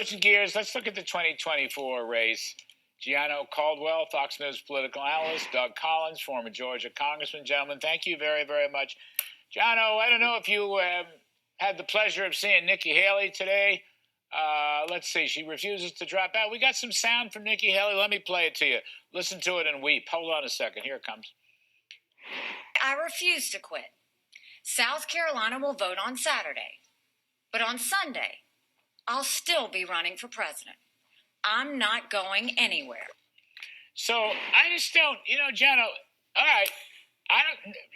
Switching gears, let's look at the 2024 race. Gianno Caldwell, Fox News political analyst, Doug Collins, former Georgia congressman. Gentlemen, thank you very, very much. Gianno, I don't know if you had the pleasure of seeing Nikki Haley today. Let's see, she refuses to drop out. We got some sound from Nikki Haley. Let me play it to you. Listen to it and weep. Hold on a second. Here it comes. I refuse to quit. South Carolina will vote on Saturday. But on Sunday, I'll still be running for president. I'm not going anywhere. So I just don't, Gianno, all right,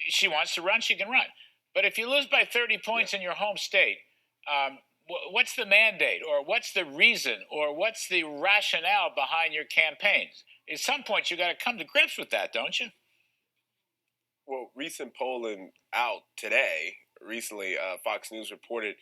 she wants to run, she can run. But if you lose by 30 points in your home state, what's the mandate, or what's the reason, or what's the rationale behind your campaigns? At some point, you got to come to grips with that, don't you? Well, recent polling out today, recently, Fox News reported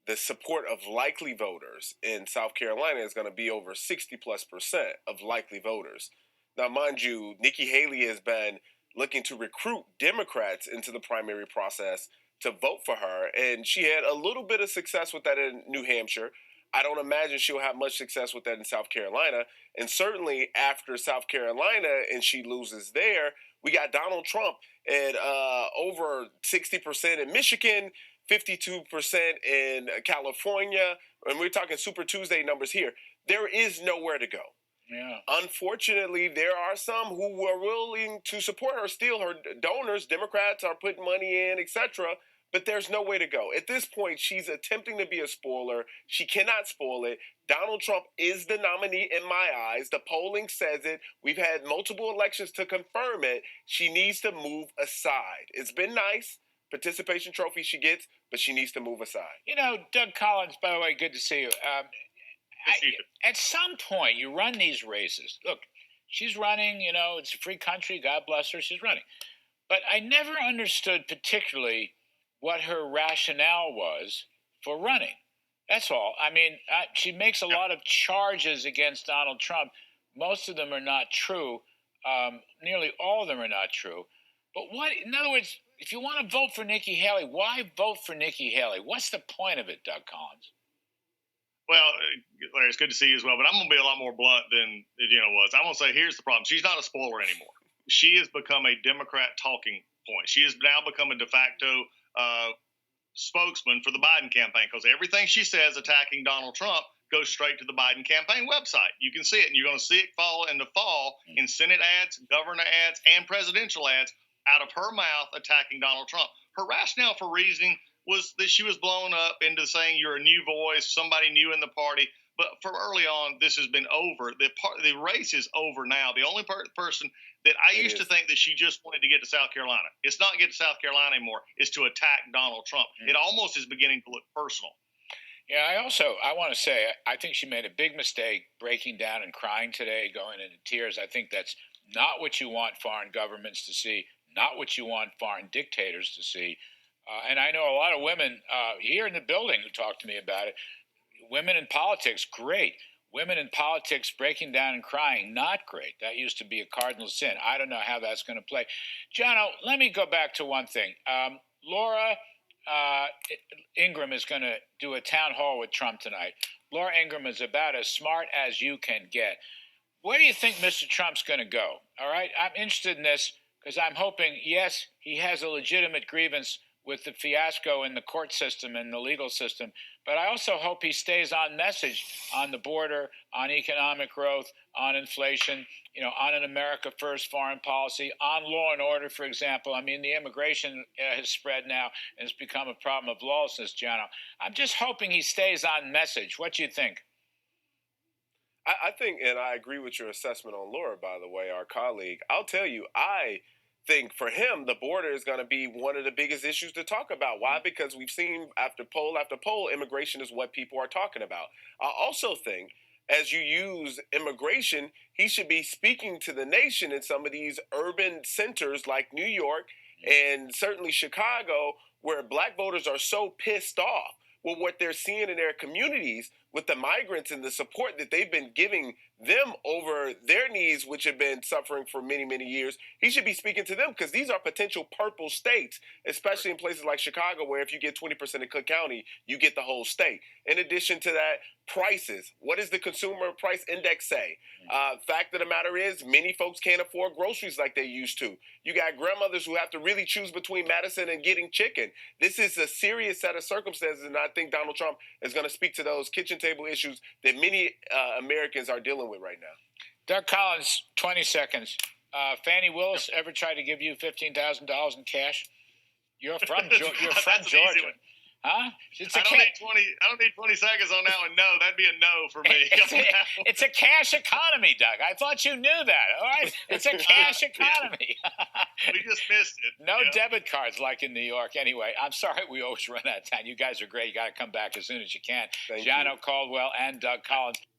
the support of likely voters in South Carolina is going to be over 60+% of likely voters. Now, mind you, Nikki Haley has been looking to recruit Democrats into the primary process to vote for her, and she had a little bit of success with that in New Hampshire. I don't imagine she'll have much success with that in South Carolina, and certainly after South Carolina and she loses there, we got Donald Trump at over 60% in Michigan, 52% in California, and we're talking Super Tuesday numbers here. There is nowhere to go. Yeah. Unfortunately, there are some who are willing to support her still. Her donors, Democrats, are putting money in, etc., but there's no way to go. At this point, she's attempting to be a spoiler. She cannot spoil it. Donald Trump is the nominee in my eyes. The polling says it. We've had multiple elections to confirm it. She needs to move aside. It's been nice. Participation trophy she gets, but she needs to move aside. Doug Collins, by the way, good to see you. At some point, you run these races. Look, she's running, it's a free country. God bless her. She's running. But I never understood particularly what her rationale was for running. That's all. I mean, she makes a lot of charges against Donald Trump. Most of them are not true. Nearly all of them are not true. But in other words, if you want to vote for Nikki Haley, why vote for Nikki Haley? What's the point of it, Doug Collins? Well, Larry, it's good to see you as well, but I'm going to be a lot more blunt than Gina was. I'm going to say, here's the problem. She's not a spoiler anymore. She has become a Democrat talking point. She has now become a de facto spokesman for the Biden campaign, because everything she says attacking Donald Trump goes straight to the Biden campaign website. You can see it, and you're going to see it fall in the fall in Senate ads, governor ads, and presidential ads out of her mouth attacking Donald Trump. Her rationale for reasoning was that she was blown up into saying you're a new voice, somebody new in the party. But for early on, this has been over. The race is over now. The only person that I used to think that she just wanted to get to South Carolina. It's not get to South Carolina anymore. It's to attack Donald Trump. It almost is beginning to look personal. Yeah, I want to say, I think she made a big mistake breaking down and crying today, going into tears. I think that's not what you want foreign governments to see, not what you want foreign dictators to see. And I know a lot of women here in the building who talk to me about it. Women in politics, great. Women in politics breaking down and crying, not great. That used to be a cardinal sin. I don't know how that's going to play. Jono, let me go back to one thing. Laura Ingraham is going to do a town hall with Trump tonight. Laura Ingraham is about as smart as you can get. Where do you think Mr. Trump's going to go? All right, I'm interested in this because I'm hoping, yes, he has a legitimate grievance with the fiasco in the court system and the legal system, but I also hope he stays on message on the border, on economic growth, on inflation, on an America First foreign policy, on law and order, for example. I mean, the immigration has spread now and it's become a problem of lawlessness, Gianno. I'm just hoping he stays on message. What do you think? I think, and I agree with your assessment on Laura, by the way, our colleague. I'll tell you, I think for him, the border is going to be one of the biggest issues to talk about. Why? Because we've seen after poll, immigration is what people are talking about. I also think as you use immigration, he should be speaking to the nation in some of these urban centers like New York and certainly Chicago, where black voters are so pissed off with what they're seeing in their communities with the migrants and the support that they've been giving them over their needs, which have been suffering for many, many years. He should be speaking to them because these are potential purple states, especially in places like Chicago, where if you get 20% of Cook County, you get the whole state. In addition to that, prices. What does the consumer price index say? Fact of the matter is, many folks can't afford groceries like they used to. You got grandmothers who have to really choose between medicine and getting chicken. This is a serious set of circumstances, and I think Donald Trump is going to speak to those kitchen table issues that many Americans are dealing with right now. Doug Collins, 20 seconds. Fannie Willis ever tried to give you $15,000 in cash? You're from Georgia. Huh? I don't need 20 seconds on that one. No, that'd be a no for me. It's a cash economy, Doug. I thought you knew that. All right, it's a cash economy. We just missed it. No debit cards like in New York. Anyway, I'm sorry we always run out of time. You guys are great. You got to come back as soon as you can. Thank Jano you. Caldwell and Doug Collins.